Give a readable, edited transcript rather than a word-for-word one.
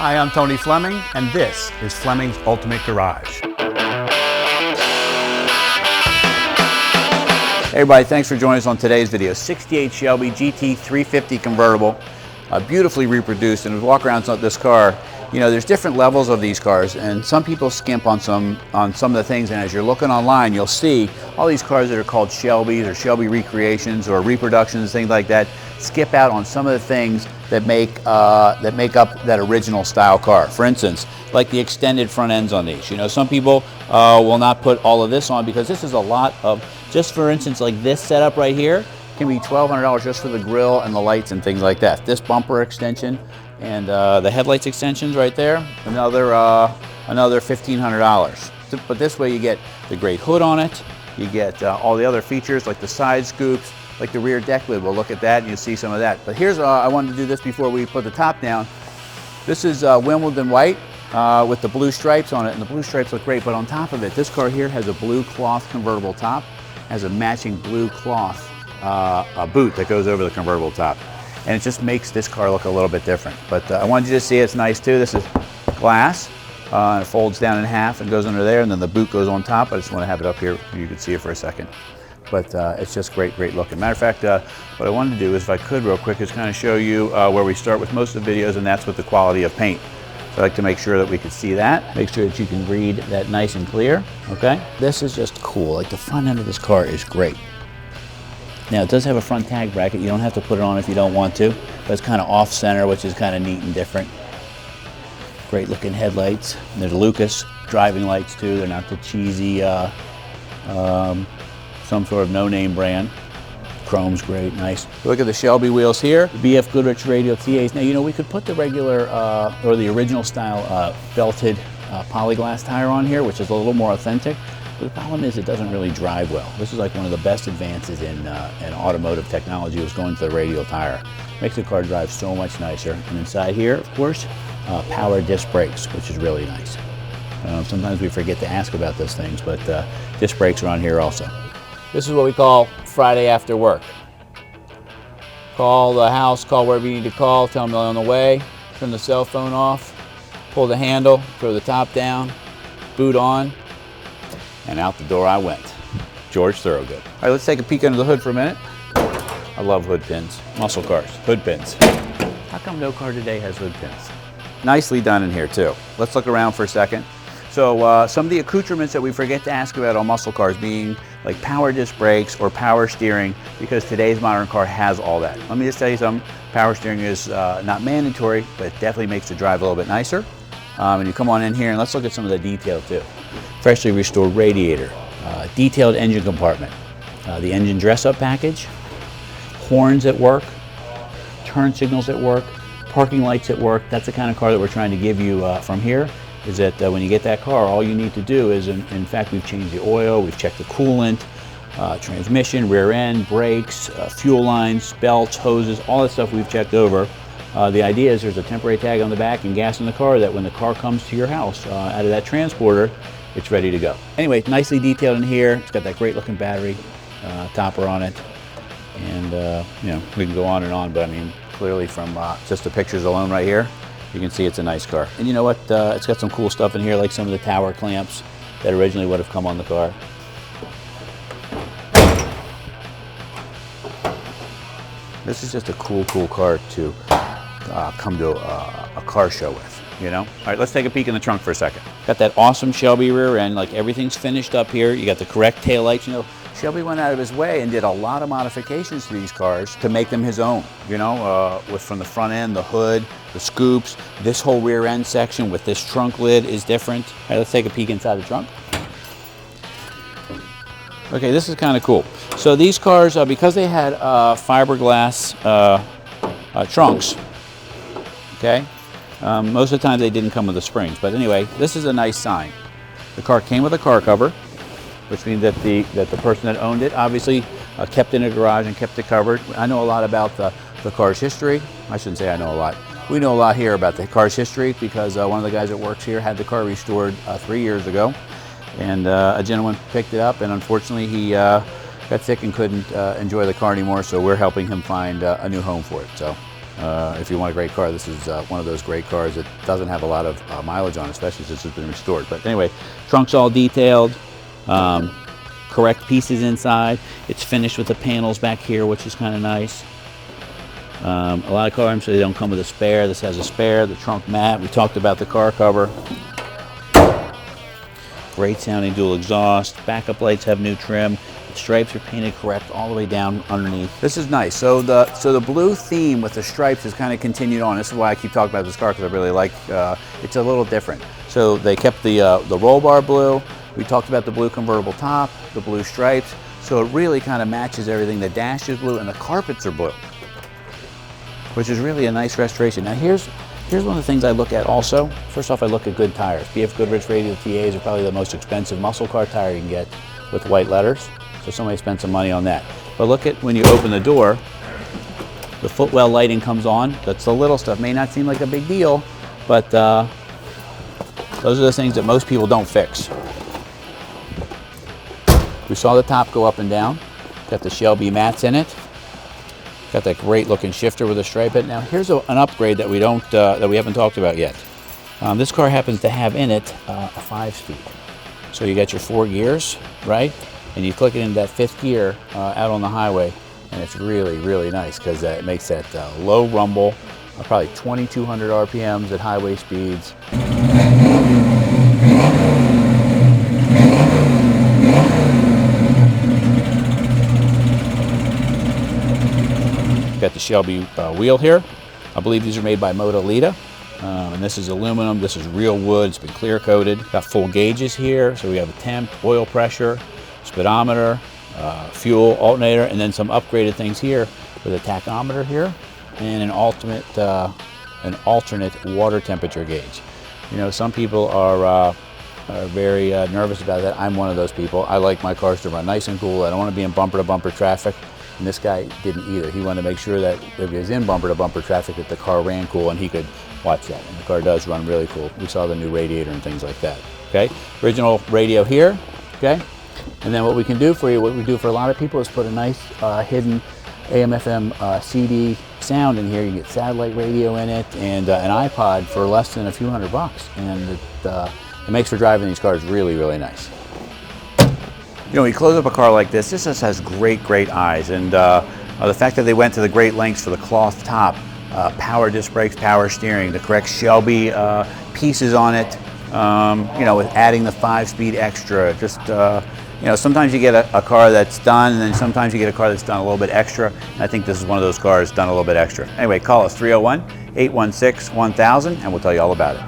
Hi, I'm Tony Fleming, and this is Fleming's Ultimate Garage. Hey everybody, thanks for joining us on today's video. 68 Shelby GT350 Convertible, beautifully reproduced. And as we walk around this car, you know, there's different levels of these cars, and some people skimp on some of the things. And as you're looking online, you'll see all these cars that are called Shelbys or Shelby recreations or reproductions, things like that, skip out on some of the things that make up that original style car. For instance, like the extended front ends on these. You know, some people will not put all of this on because this is a lot of, just for instance, like this setup right here can be $1,200 just for the grille and the lights and things like that. This bumper extension and the headlights extensions right there, another $1,500. But this way you get the great hood on it, you get all the other features like the side scoops, like the rear deck lid. We'll look at that and you'll see some of that. But here's, I wanted to do this before we put the top down. This is Wimbledon white with the blue stripes on it, and the blue stripes look great. But on top of it, this car here has a blue cloth convertible top, has a matching blue cloth boot that goes over the convertible top. And it just makes this car look a little bit different. But I wanted you to see it's nice too. This is glass. It folds down in half and goes under there, and then the boot goes on top. I just want to have it up here so you can see it for a second. But it's just great looking. Matter of fact, what I wanted to do is, if I could real quick, is kind of show you where we start with most of the videos, and that's with the quality of paint. So I like to make sure that we can see that. Make sure that you can read that nice and clear, okay? This is just cool. Like the front end of this car is great. Now it does have a front tag bracket. You don't have to put it on if you don't want to, but it's kind of off center, which is kind of neat and different. Great looking headlights. And there's Lucas driving lights too. They're not the cheesy, some sort of no-name brand. Chrome's great, nice. Look at the Shelby wheels here. BF Goodrich radial TAs. Now, you know, we could put the regular, or the original style belted polyglass tire on here, which is a little more authentic. But the problem is it doesn't really drive well. This is like one of the best advances in automotive technology, was going to the radial tire. Makes the car drive so much nicer. And inside here, of course, power disc brakes, which is really nice. Sometimes we forget to ask about those things, but disc brakes are on here also. This is what we call Friday after work. Call the house, call wherever you need to call, tell them they're on the way, turn the cell phone off, pull the handle, throw the top down, boot on, and out the door I went. George Thorogood. All right, let's take a peek under the hood for a minute. I love hood pins. Muscle cars, hood pins. How come no car today has hood pins? Nicely done in here too. Let's look around for a second. So some of the accoutrements that we forget to ask about on muscle cars being like power disc brakes or power steering, because today's modern car has all that. Let me just tell you something. Power steering is not mandatory, but it definitely makes the drive a little bit nicer. And you come on in here and let's look at some of the detail too. Freshly restored radiator, detailed engine compartment, the engine dress-up package, horns at work, turn signals at work, parking lights at work. That's the kind of car that we're trying to give you from here. Is that when you get that car, all you need to do is, in fact, we've changed the oil, we've checked the coolant, transmission, rear end, brakes, fuel lines, belts, hoses, all that stuff we've checked over. The idea is there's a temporary tag on the back and gas in the car that when the car comes to your house out of that transporter, it's ready to go. Anyway, nicely detailed in here. It's got that great looking battery topper on it. And, you know, we can go on and on, but I mean, clearly from just the pictures alone right here, you can see it's a nice car. And you know what? It's got some cool stuff in here, like some of the tower clamps that originally would have come on the car. This is just a cool car to come to a car show with, you know? All right, let's take a peek in the trunk for a second. Got that awesome Shelby rear end, like everything's finished up here. You got the correct taillights, you know. Shelby went out of his way and did a lot of modifications to these cars to make them his own, you know, from the front end, the hood, the scoops. This whole rear end section with this trunk lid is different. All right, let's take a peek inside the trunk. Okay, this is kind of cool. So these cars, because they had fiberglass trunks, okay, most of the time they didn't come with the springs. But anyway, this is a nice sign. The car came with a car cover, which means that the person that owned it obviously kept it in a garage and kept it covered. I know a lot about the car's history. I shouldn't say I know a lot. We know a lot here about the car's history because one of the guys that works here had the car restored 3 years ago. And a gentleman picked it up, and unfortunately he got sick and couldn't enjoy the car anymore, so we're helping him find a new home for it. So If you want a great car, this is one of those great cars that doesn't have a lot of mileage on, especially since it's been restored. But anyway, trunk's all detailed, correct pieces inside. It's finished with the panels back here, which is kind of nice. A lot of cars, so they don't come with a spare. This has a spare. The trunk mat. We talked about the car cover. Great sounding dual exhaust. Backup lights have new trim. The stripes are painted correct all the way down underneath. This is nice. So the blue theme with the stripes has kind of continued on. This is why I keep talking about this car, because I really like. It's a little different. So they kept the roll bar blue. We talked about the blue convertible top, the blue stripes. So it really kind of matches everything. The dash is blue and the carpets are blue, which is really a nice restoration. Now here's one of the things I look at also. First off, I look at good tires. BF Goodrich radial TAs are probably the most expensive muscle car tire you can get with white letters. So somebody spent some money on that. But look at when you open the door, the footwell lighting comes on. That's the little stuff. May not seem like a big deal, but those are the things that most people don't fix. We saw the top go up and down. Got the Shelby mats in it. Got that great looking shifter with a stripe in it. Now here's an upgrade that we haven't talked about yet. This car happens to have in it a 5-speed. So you got your 4 gears, right? And you click it into that 5th gear out on the highway, and it's really, really nice because it makes that low rumble, probably 2,200 RPMs at highway speeds. Got the Shelby wheel here. I believe these are made by Moto-Lita. And this is aluminum, this is real wood, it's been clear coated. Got full gauges here, so we have a temp, oil pressure, speedometer, fuel, alternator, and then some upgraded things here with a tachometer here and an alternate water temperature gauge. You know, some people are very nervous about that. I'm one of those people. I like my cars to run nice and cool. I don't want to be in bumper-to-bumper traffic. And this guy didn't either. He wanted to make sure that if he was in bumper-to-bumper traffic that the car ran cool and he could watch that. And the car does run really cool. We saw the new radiator and things like that. Okay, original radio here. Okay, and then what we can do for you, what we do for a lot of people, is put a nice hidden AM/FM CD sound in here. You get satellite radio in it and an iPod for less than a few $100, and it makes for driving these cars really, really nice. You know, you close up a car like this just has great, great eyes, and the fact that they went to the great lengths for the cloth top, power disc brakes, power steering, the correct Shelby pieces on it, you know, with adding the 5-speed extra, just, you know, sometimes you get a car that's done, and then sometimes you get a car that's done a little bit extra, and I think this is one of those cars done a little bit extra. Anyway, call us 301-816-1000, and we'll tell you all about it.